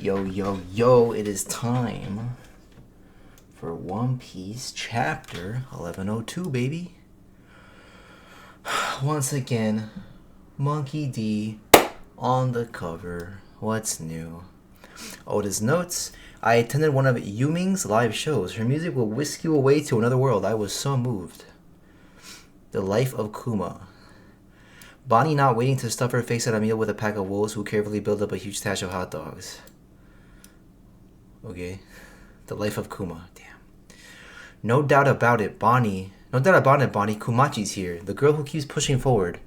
Yo, yo, yo, it is time for One Piece chapter 1102, baby. Once again, Monkey D on the cover. What's new? Oda's notes. I attended one of Yuming's live shows. Her music will whisk you away to another world. I was so moved. The life of Kuma. Bonnie not waiting to stuff her face at a meal with a pack of wolves who carefully build up a huge stash of hot dogs. Okay. The life of Kuma. Damn. No doubt about it, Bonnie. Kumachi's here. The girl who keeps pushing forward.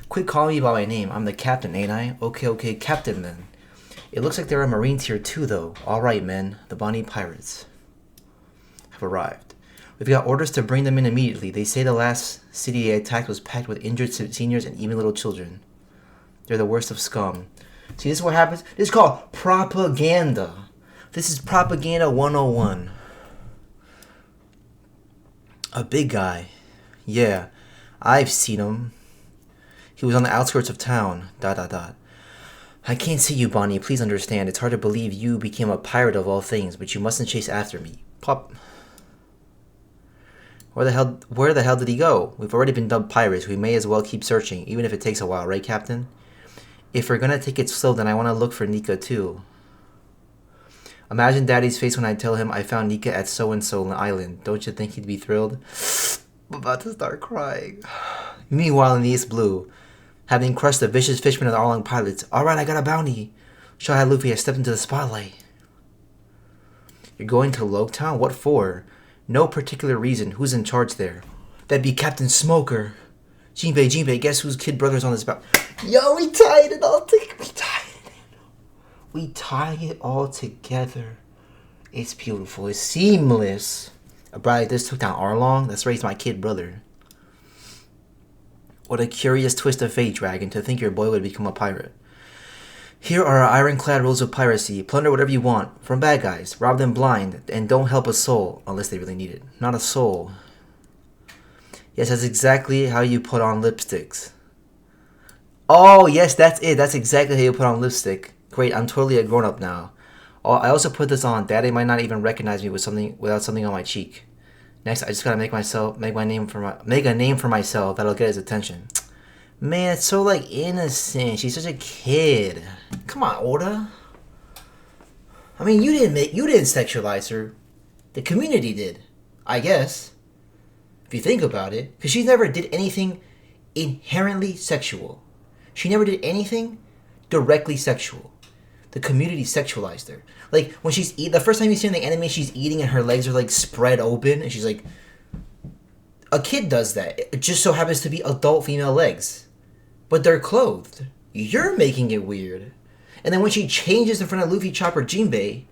Quit calling me by my name. I'm the captain, ain't I? Okay, captain then. It looks like there are Marines here too, though. Alright, men. The Bonnie pirates have arrived. We've got orders to bring them in immediately. They say the last city they attacked was packed with injured seniors and even little children. They're the worst of scum. See, this is what happens? This is called propaganda. This is propaganda 101. A big guy. Yeah, I've seen him. He was on the outskirts of town. ... I can't see you, Bonnie. Please understand. It's hard to believe you became a pirate of all things, but you mustn't chase after me. Where the hell did he go? We've already been dubbed pirates. We may as well keep searching, even if it takes a while, right, Captain? If we're gonna take it slow, then I want to look for Nika, too. Imagine Daddy's face when I tell him I found Nika at so-and-so island. Don't you think he'd be thrilled? I'm about to start crying. Meanwhile, in the East Blue, having crushed the vicious fishermen of the Arlong pilots, alright, I got a bounty. Shahad Luffy has stepped into the spotlight. You're going to Loketown? What for? No particular reason. Who's in charge there? That'd be Captain Smoker. Jinbei, guess whose kid brother's on this boat? Yo, we tied it all together. We tie it all together. It's beautiful. It's seamless. A bride like this took down Arlong? That's raised my kid brother. What a curious twist of fate, Dragon, to think your boy would become a pirate. Here are our ironclad rules of piracy. Plunder whatever you want from bad guys. Rob them blind. And don't help a soul. Unless they really need it. Not a soul. Yes, that's exactly how you put on lipsticks. Oh, yes, that's it. That's exactly how you put on lipstick. Great, I'm totally a grown-up now. Oh, I also put this on. Daddy might not even recognize me without something on my cheek. Next, I just gotta make a name for myself that'll get his attention. Man, it's so, like, innocent. She's such a kid. Come on, Oda. I mean, you didn't sexualize her. The community did, I guess. If you think about it. Because she never did anything inherently sexual. She never did anything directly sexual. The community sexualized her. Like, when she's the first time you see in the anime, she's eating and her legs are, like, spread open. And she's like... A kid does that. It just so happens to be adult female legs. But they're clothed. You're making it weird. And then when she changes in front of Luffy, Chopper, Jinbei,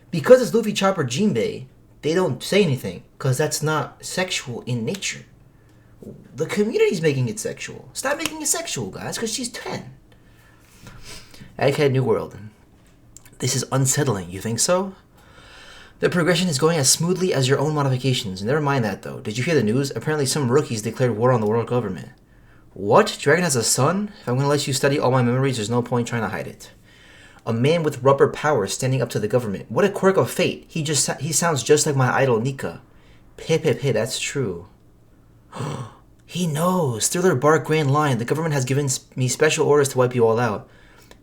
because it's Luffy, Chopper, Jinbei, they don't say anything. Because that's not sexual in nature. The community's making it sexual. Stop making it sexual, guys, because she's 10. Egghead New World. This is unsettling, you think so? The progression is going as smoothly as your own modifications. Never mind that, though. Did you hear the news? Apparently some rookies declared war on the world government. What? Dragon has a son? If I'm going to let you study all my memories, there's no point trying to hide it. A man with rubber power standing up to the government. What a quirk of fate. He sounds just like my idol, Nika. Hey, that's true. He knows. Thriller Bark Grand Line. The government has given me special orders to wipe you all out.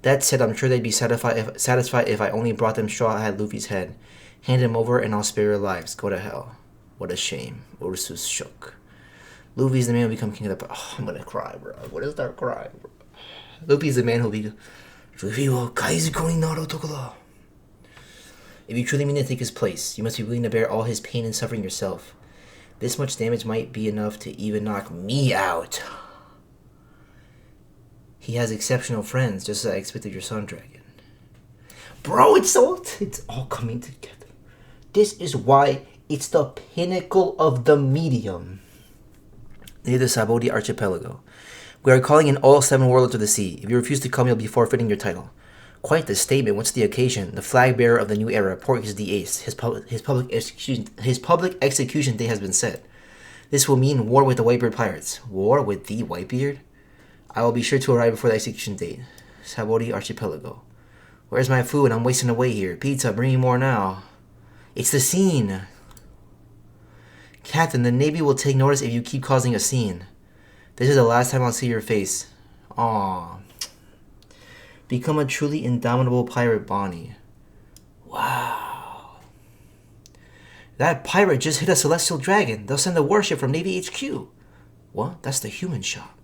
That said, I'm sure they'd be satisfied if I only brought them Straw Hat Luffy's head. Hand him over and I'll spare your lives. Go to hell. What a shame. Ursus shook. Luffy's the man who will become king of the... Oh, I'm gonna cry, bro. I'm gonna start crying, bro. Luffy's the man who will be... If you truly mean to take his place, you must be willing to bear all his pain and suffering yourself. This much damage might be enough to even knock me out. He has exceptional friends, just as I expected your son, Dragon. Bro, it's all coming together. This is why it's the pinnacle of the medium. Near the Sabodi Archipelago. We are calling in all 7 warlords of the sea. If you refuse to come, you'll be forfeiting your title. Quite the statement. What's the occasion? The flag bearer of the new era, Porkis the Ace. His public execution day has been set. This will mean war with the Whitebeard pirates. War with the Whitebeard? I will be sure to arrive before the execution date. Sabodi Archipelago. Where's my food? I'm wasting away here. Pizza, bring me more now. It's the scene. Captain, the Navy will take notice if you keep causing a scene. This is the last time I'll see your face. Aww. Become a truly indomitable pirate, Bonnie. Wow. That pirate just hit a celestial dragon. They'll send a warship from Navy HQ. What? That's the human shop.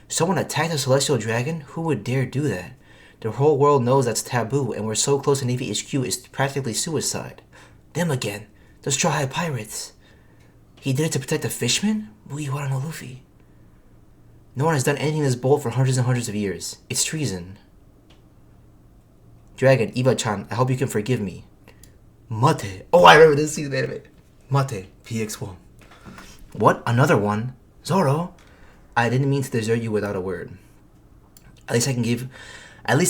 Someone attacked a celestial dragon? Who would dare do that? The whole world knows that's taboo, and we're so close to Navy HQ it's practically suicide. Them again. The Straw Hat Pirates. He did it to protect the fishmen? Mugiwara no Luffy. No one has done anything this bold for hundreds and hundreds of years. It's treason. Dragon, Iba-chan, I hope you can forgive me. Mate. Oh, I remember this season anime. Mate, PX1. What? Another one? Zoro? I didn't mean to desert you without a word. At least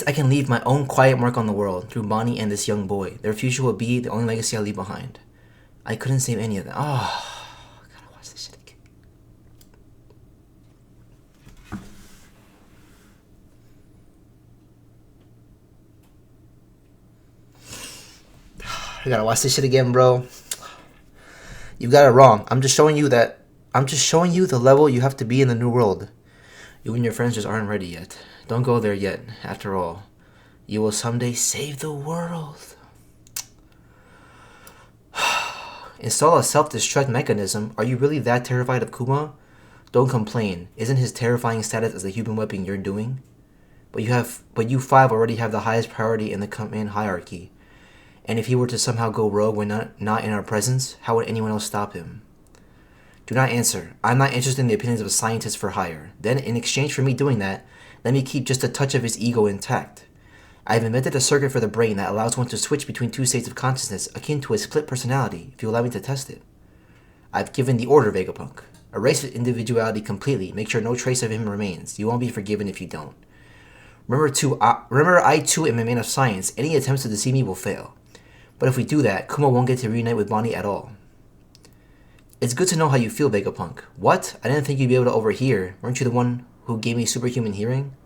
I can leave my own quiet mark on the world through Bonnie and this young boy. Their future will be the only legacy I leave behind. I couldn't save any of them. Oh, I gotta watch this shit again. I gotta watch this shit again, bro. You got it wrong. I'm just showing you the level you have to be in the new world. You and your friends just aren't ready yet. Don't go there yet. After all, you will someday save the world. Install a self-destruct mechanism. Are you really that terrified of Kuma? Don't complain. Isn't his terrifying status as a human weapon you're doing? But you five already have the highest priority in the command hierarchy. And if he were to somehow go rogue when not in our presence, how would anyone else stop him? Do not answer. I'm not interested in the opinions of scientists for hire. Then, in exchange for me doing that, let me keep just a touch of his ego intact. I've invented a circuit for the brain that allows one to switch between two states of consciousness akin to a split personality, if you allow me to test it. I've given the order, Vegapunk. Erase his individuality completely. Make sure no trace of him remains. You won't be forgiven if you don't. Remember, I too am a man of science. Any attempts to deceive me will fail. But if we do that, Kuma won't get to reunite with Bonnie at all. It's good to know how you feel, Vegapunk. What? I didn't think you'd be able to overhear. Weren't you the one who gave me superhuman hearing?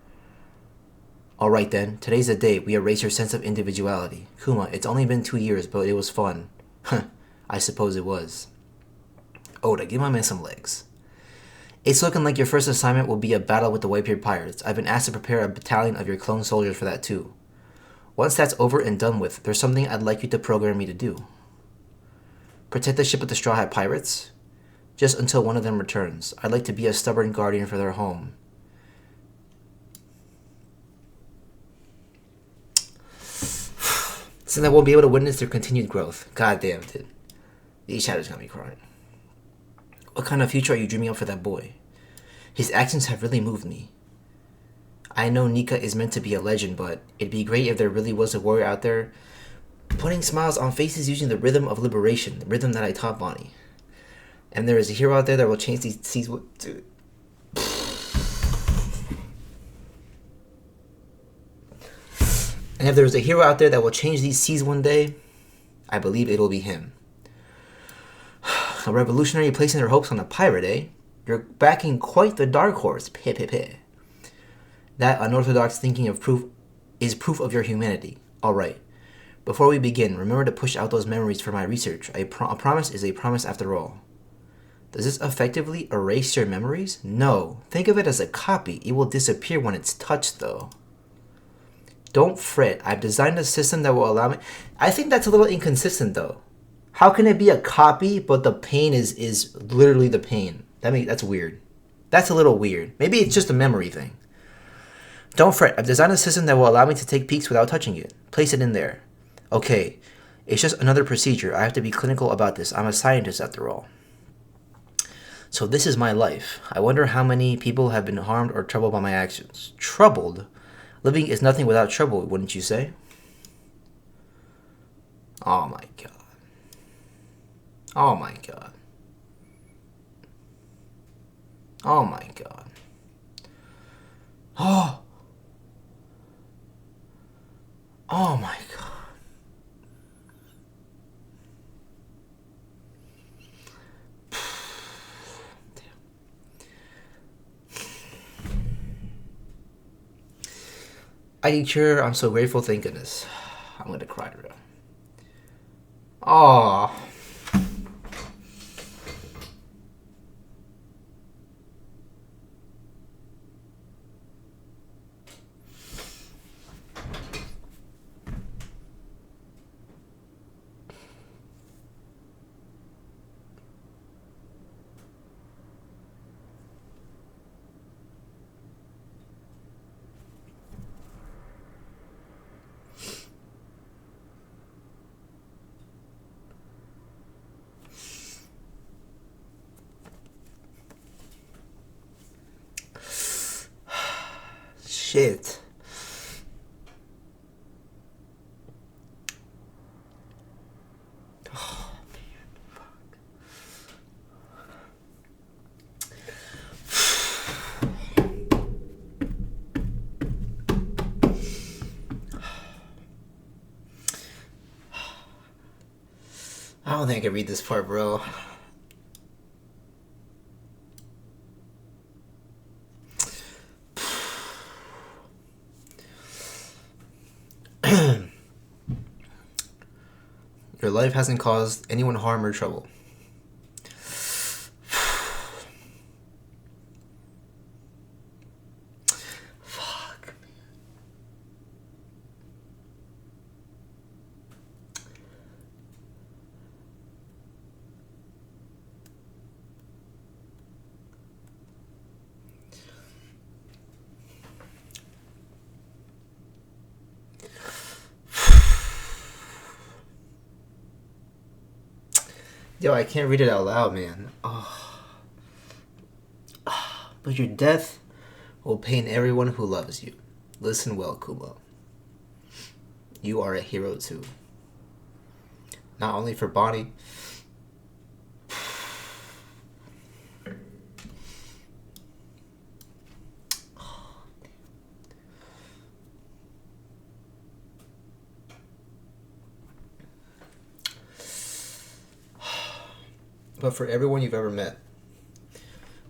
Alright then, today's the day we erase your sense of individuality. Kuma, it's only been 2 years, but it was fun. Huh, I suppose it was. Oda, give my man some legs. It's looking like your first assignment will be a battle with the Whitebeard Pirates. I've been asked to prepare a battalion of your clone soldiers for that too. Once that's over and done with, there's something I'd like you to program me to do. Protect the ship of the Straw Hat Pirates? Just until one of them returns. I'd like to be a stubborn guardian for their home. Since I won't be able to witness their continued growth. God damn it. These shadows got me crying. What kind of future are you dreaming up for that boy? His actions have really moved me. I know Nika is meant to be a legend, but it'd be great if there really was a warrior out there putting smiles on faces using the rhythm of liberation, the rhythm that I taught Bonnie. And there is a hero out there that will change these seas. Dude. And if there is a hero out there that will change these seas one day, I believe it'll be him. A revolutionary placing their hopes on a pirate, eh? You're backing quite the dark horse. Peh, peh, peh. That unorthodox thinking of proof is proof of your humanity. Alright. Before we begin, remember to push out those memories for my research. A promise is a promise after all. Does this effectively erase your memories? No. Think of it as a copy. It will disappear when it's touched, though. Don't fret. I've designed a system that will allow me... I think that's a little inconsistent, though. How can it be a copy, but the pain is literally the pain? That's weird. That's a little weird. Maybe it's just a memory thing. Don't fret. I've designed a system that will allow me to take peeks without touching it. Place it in there. Okay. It's just another procedure. I have to be clinical about this. I'm a scientist, after all. So this is my life. I wonder how many people have been harmed or troubled by my actions. Troubled? Living is nothing without trouble, wouldn't you say? Oh my god. Oh my god. Oh my god. Oh! Oh my god. teacher, I'm so grateful, thank goodness. I'm gonna cry, bro. Aww. Shit. Oh, man. Fuck. I don't think I can read this part, bro. Your life hasn't caused anyone harm or trouble. Fuck. Yo, I can't read it out loud, man. Oh. But your death will pain everyone who loves you. Listen well, Kumo. You are a hero too. Not only for Bonnie, but for everyone you've ever met.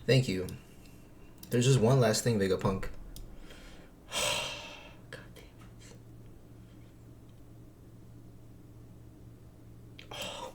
Thank you. There's just one last thing, Vegapunk. God damn it. Oh.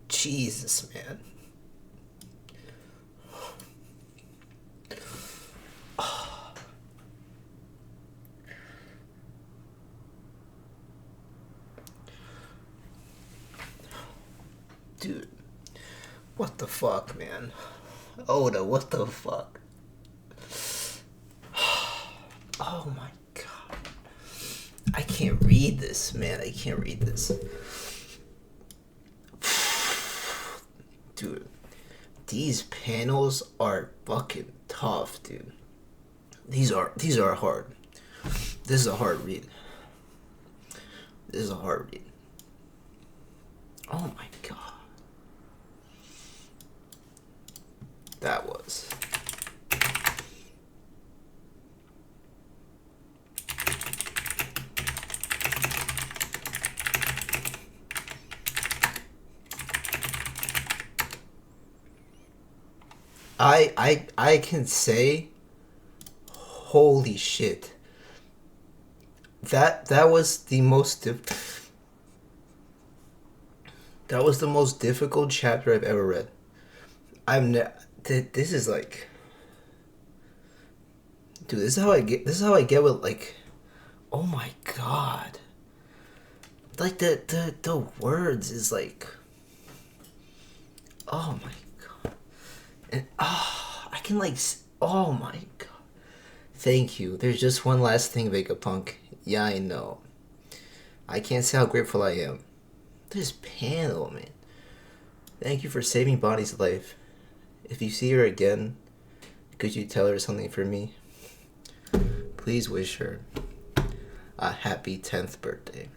Jesus, man. Dude, what the fuck, man? Oda, what the fuck? Oh my god. I can't read this, man. I can't read this. Dude, these panels are fucking tough, dude. These are hard. This is a hard read. This is a hard read. Oh my god. That was. I can say, holy shit. That was the most that was the most difficult chapter I've ever read. This is like, dude, this is how I get with like, oh my god. Like the words is like, oh my god. And I can like, oh my god. Thank you. There's just one last thing, Vegapunk. Yeah, I know. I can't say how grateful I am. This panel, man. Thank you for saving Bonnie's life. If you see her again, could you tell her something for me? Please wish her a happy 10th birthday.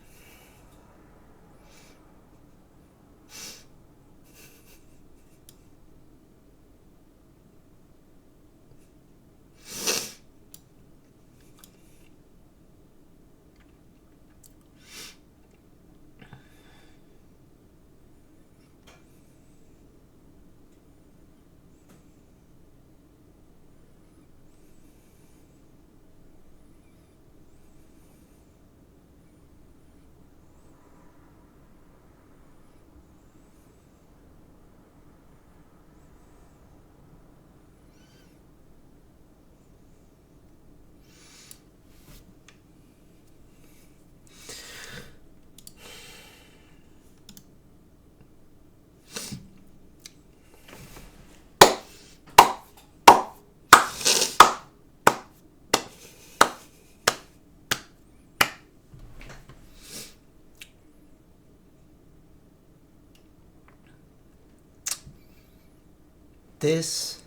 This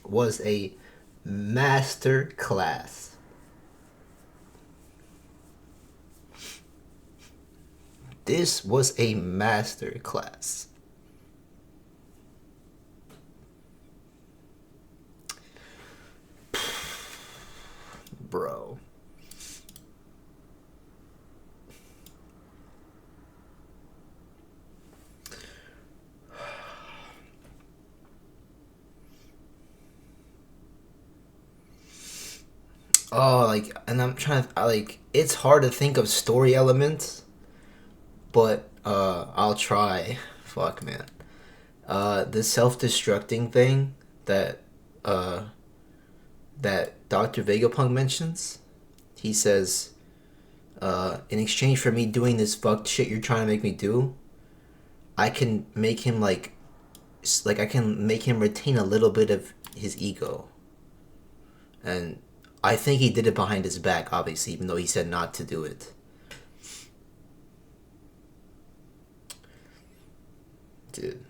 was a master class. This was a master class. Bro. Oh, like, and I'm trying to, like, it's hard to think of story elements, but, I'll try. Fuck, man. The self-destructing thing that, uh, that Dr. Vegapunk mentions, he says, in exchange for me doing this fucked shit you're trying to make me do, I can make him, like, I can make him retain a little bit of his ego. And I think he did it behind his back, obviously, even though he said not to do it. Dude.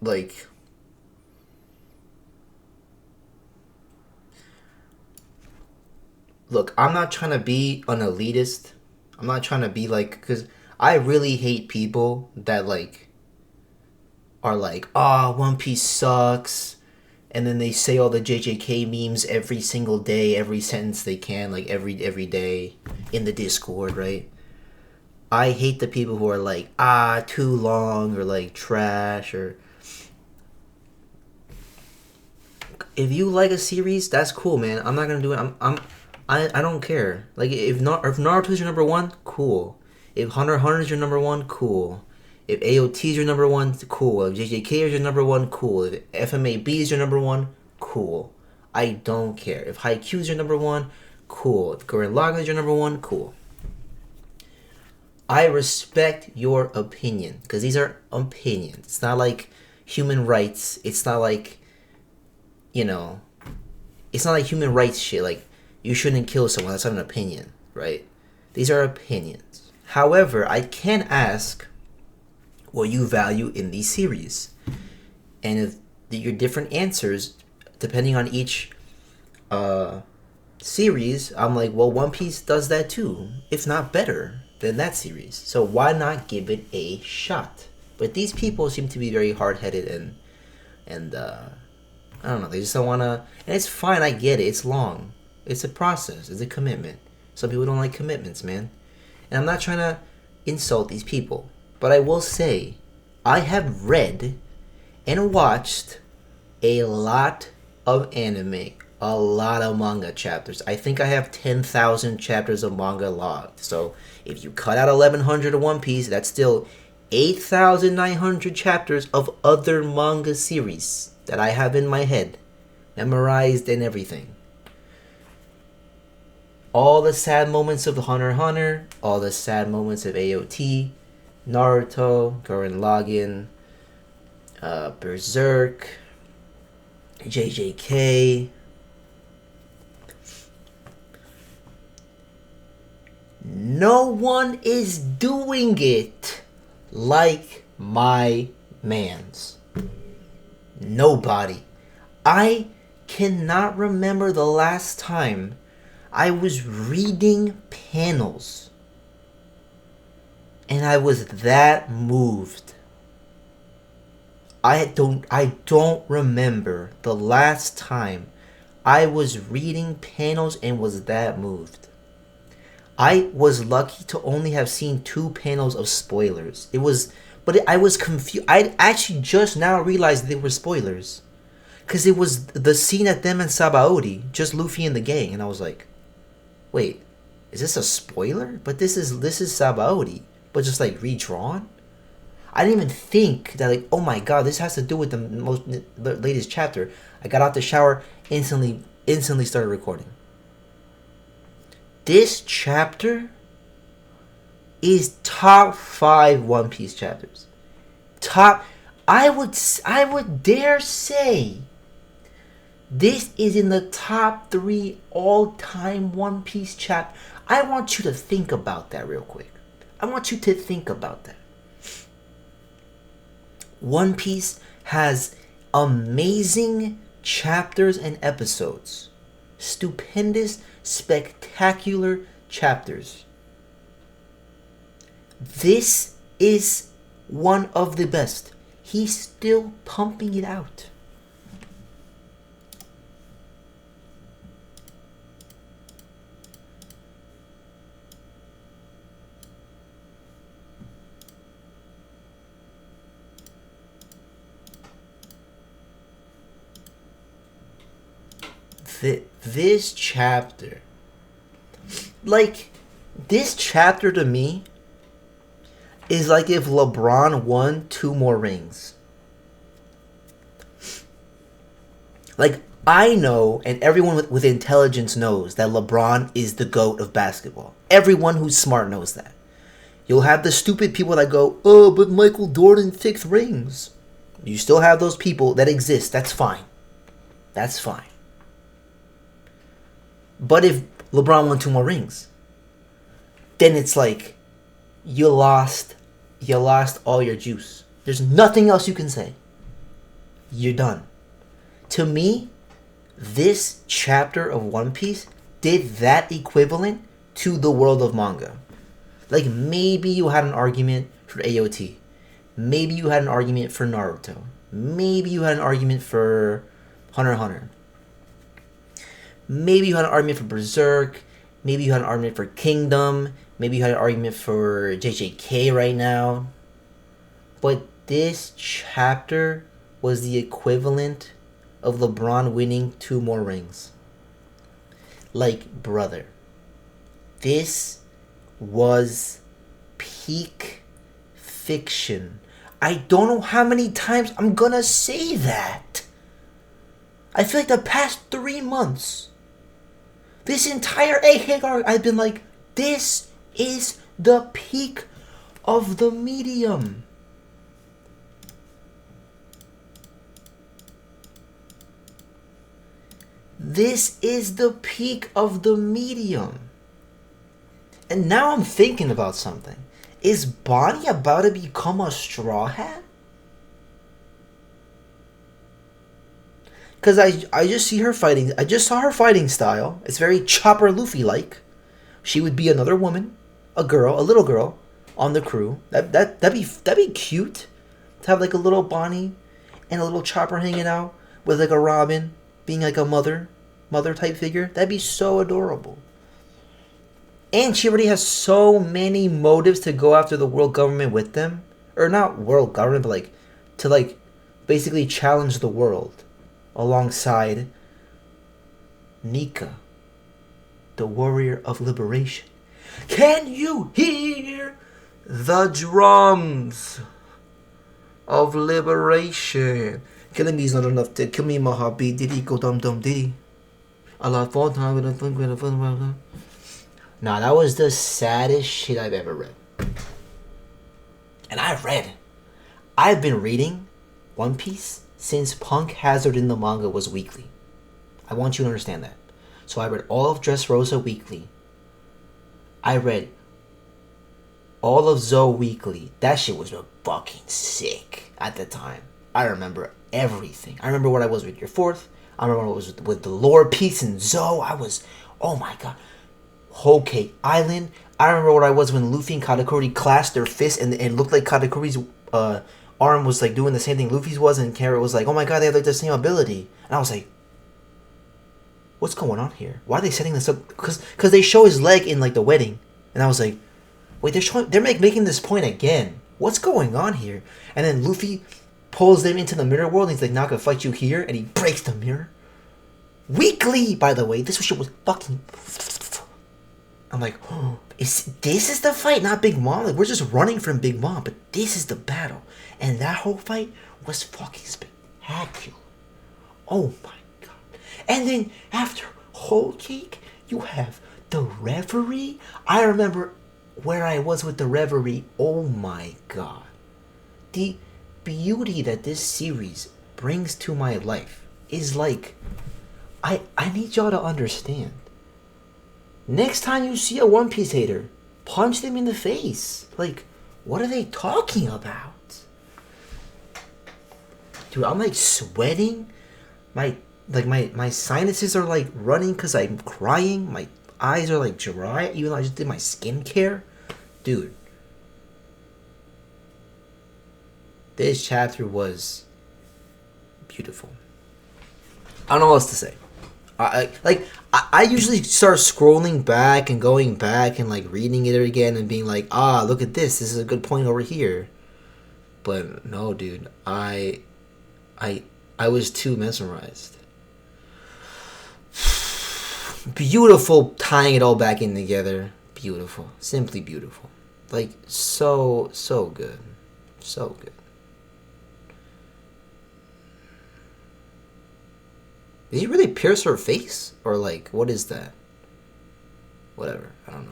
Like... Look, I'm not trying to be an elitist. I'm not trying to be like... Because I really hate people that, like... Are like, ah, oh, One Piece sucks. And then they say all the JJK memes every single day, every sentence they can, like every day in the Discord, right? I hate the people who are like, ah, too long, or like trash, or... If you like a series, that's cool, man. I'm not gonna do it. I don't care. Like, if Naruto's your number one, cool. If Hunter x Hunter is your number one, cool. If AOT is your number one, cool. If JJK is your number one, cool. If FMAB is your number one, cool. I don't care. If Haikyuu is your number one, cool. If Gurren Lagann is your number one, cool. I respect your opinion, because these are opinions. It's not like human rights. It's not like, you know, it's not like human rights shit. Like, you shouldn't kill someone. That's not an opinion, right? These are opinions. However, I can ask what you value in these series. And if your different answers, depending on each series, I'm like, well, One Piece does that too. If not better than that series. So why not give it a shot? But these people seem to be very hard-headed and I don't know, they just don't want to... And it's fine, I get it. It's long. It's a process. It's a commitment. Some people don't like commitments, man. And I'm not trying to insult these people. But I will say, I have read and watched a lot of anime, a lot of manga chapters. I think I have 10,000 chapters of manga logged. So if you cut out 1,100 of One Piece, that's still 8,900 chapters of other manga series that I have in my head, memorized and everything. All the sad moments of Hunter x Hunter, all the sad moments of AOT, Naruto, Gurren Lagann, Berserk, JJK. No one is doing it like my mans. Nobody. I cannot remember the last time I was reading panels and I was that moved. I don't remember the last time I was reading panels and was that moved. I was lucky to only have seen 2 panels of spoilers. I was confused. I actually just now realized they were spoilers. Because it was the scene at them and Sabaody, just Luffy and the gang. And I was like, wait, is this a spoiler? But this is Sabaody, but just like redrawn? I didn't even think that, like, oh my god, this has to do with the latest chapter. I got out the shower, instantly started recording. This chapter is top 5 One Piece chapters. I would dare say this is in the top 3 all-time One Piece chapter. I want you to think about that real quick. I want you to think about that. One Piece has amazing chapters and episodes. Stupendous, spectacular chapters. This is one of the best. He's still pumping it out. This chapter, like, this chapter to me is like if LeBron won 2 more rings. Like, I know, and everyone with intelligence knows, that LeBron is the GOAT of basketball. Everyone who's smart knows that. You'll have the stupid people that go, oh, but Michael Jordan 6 rings. You still have those people that exist. That's fine. That's fine. But if LeBron won 2 more rings, then it's like you lost all your juice. There's nothing else you can say. You're done. To me, this chapter of One Piece did that equivalent to the world of manga. Like, maybe you had an argument for AOT. Maybe you had an argument for Naruto. Maybe you had an argument for Hunter x Hunter. Maybe you had an argument for Berserk. Maybe you had an argument for Kingdom. Maybe you had an argument for JJK right now. But this chapter was the equivalent of LeBron winning 2 more rings. Like, brother, this was peak fiction. I don't know how many times I'm gonna say that. I feel like the past 3 months, this entire egghead arc, I've been like, this is the peak of the medium. This is the peak of the medium. And now I'm thinking about something. Is Bonnie about to become a Straw Hat? Because I just see her fighting. I just saw her fighting style. It's very Chopper Luffy-like. She would be another woman, a little girl, on the crew. That'd be cute. To have like a little Bonnie and a little Chopper hanging out with like a Robin being like a mother type figure. That'd be so adorable. And she already has so many motives to go after the world government with them. or not world government, but like to like basically challenge the world alongside Nika, the warrior of liberation. Can you hear the drums of liberation? Killing me is not enough to kill me, my heartbeat. Diddy go dum dum diddy. A lot of time with a fun. Nah, that was the saddest shit I've ever read. And I've been reading One Piece since Punk Hazard in the manga was weekly. I want you to understand that. So I read all of Dressrosa weekly. I read all of Zoe weekly. That shit was fucking sick at the time. I remember everything. I remember what I was with your fourth. I remember what I was with the lore piece and Zoe. I was, oh my god. Whole Cake Island. I remember what I was when Luffy and Katakuri clashed their fists and looked like Katakuri's arm was like doing the same thing Luffy's was, and Carrot was like, oh my god, they have like the same ability. And I was like, what's going on here? Why are they setting this up? Because they show his leg in like the wedding, and I was like, wait, they're making this point again. What's going on here? And then Luffy pulls them into the mirror world, and he's like, not gonna fight you here, and he breaks the mirror. Weekly, by the way, this shit was fucking. I'm like, oh, this is the fight, not Big Mom. Like, we're just running from Big Mom, but this is the battle, and that whole fight was fucking spectacular. Oh my. And then after Whole Cake, you have the Reverie. I remember where I was with the Reverie. Oh my god. The beauty that this series brings to my life is like, I need y'all to understand. Next time you see a One Piece hater, punch them in the face. Like, what are they talking about? Dude, I'm like sweating. My sinuses are like running because I'm crying. My eyes are like dry even though I just did my skincare. Dude. This chapter was beautiful. I don't know what else to say. I usually start scrolling back and going back and like reading it again and being like, look at this. This is a good point over here. But no, dude. I was too mesmerized. Beautiful, tying it all back in together. Beautiful. Simply beautiful. Like, so good. So good. Did he really pierce her face? Or, like, what is that? Whatever. I don't know.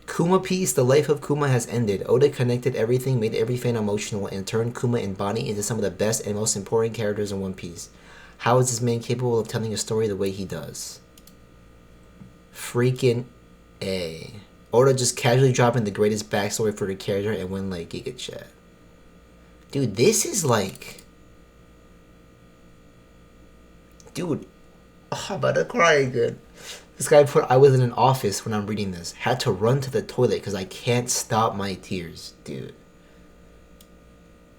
Kuma piece, the life of Kuma has ended. Oda connected everything, made every fan emotional, and turned Kuma and Bonnie into some of the best and most important characters in One Piece. How is this man capable of telling a story the way he does? Freaking A. Oda just casually dropping the greatest backstory for the character and went like Giga Chat. Dude, this is like... Dude. Oh, I'm about to cry again. This guy put, I was in an office when I'm reading this. Had to run to the toilet because I can't stop my tears. Dude.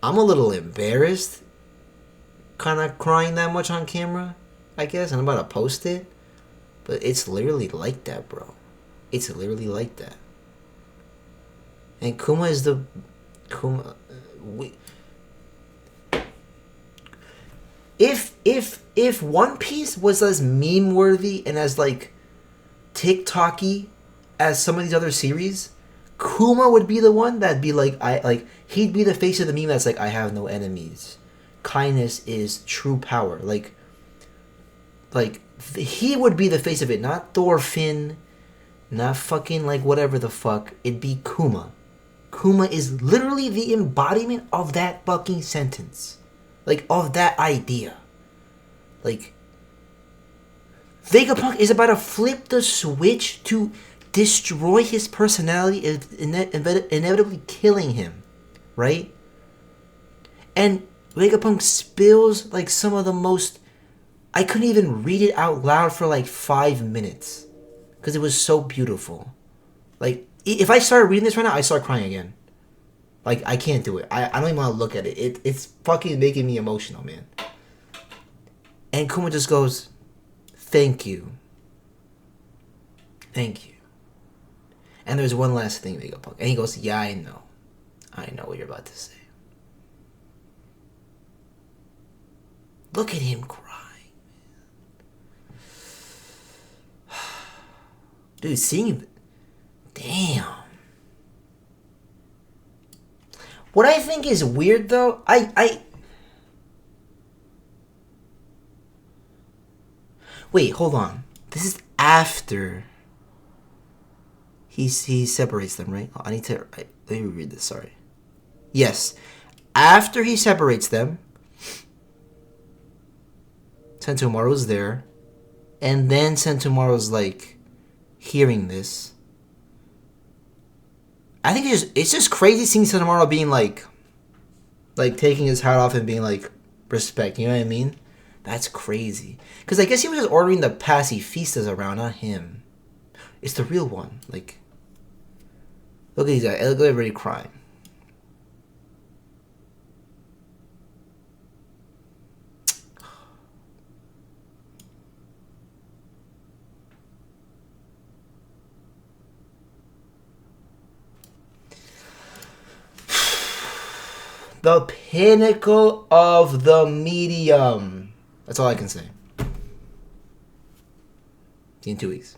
I'm a little embarrassed. Kind of crying that much on camera, I guess. And I'm about to post it. But it's literally like that, bro. It's literally like that. And Kuma is the... If One Piece was as meme worthy and as like TikTok-y as some of these other series, Kuma would be the one that'd be like he'd be the face of the meme that's like, I have no enemies. Kindness is true power. Like he would be the face of it, not Thorfinn, not fucking like whatever the fuck. It'd be Kuma. Kuma is literally the embodiment of that fucking sentence. Like, of that idea. Like, Vegapunk is about to flip the switch to destroy his personality, inevitably killing him. Right? And Vegapunk spills, like, some of the most... I couldn't even read it out loud for, like, 5 minutes. Because it was so beautiful. Like, if I started reading this right now, I start crying again. Like, I can't do it. I don't even want to look at it. It's fucking making me emotional, man. And Kuma just goes, thank you. Thank you. And there's one last thing, Vegapunk. And he goes, yeah, I know. I know what you're about to say. Look at him crying. Dude, seeing... Damn. What I think is weird, though, Wait, hold on. This is after he separates them, right? Oh, I need to... let me reread this, sorry. Yes. After he separates them, Sentomaru's there, and then Sentomaru's, like, hearing this. I think it's just crazy seeing Sentomaru being, like, taking his hat off and being, like, respect, you know what I mean? That's crazy. Because I guess he was just ordering the pacifistas around, not him. It's the real one. Like, look at these guys. Look at everybody crying. The pinnacle of the medium. That's all I can say. See you in 2 weeks.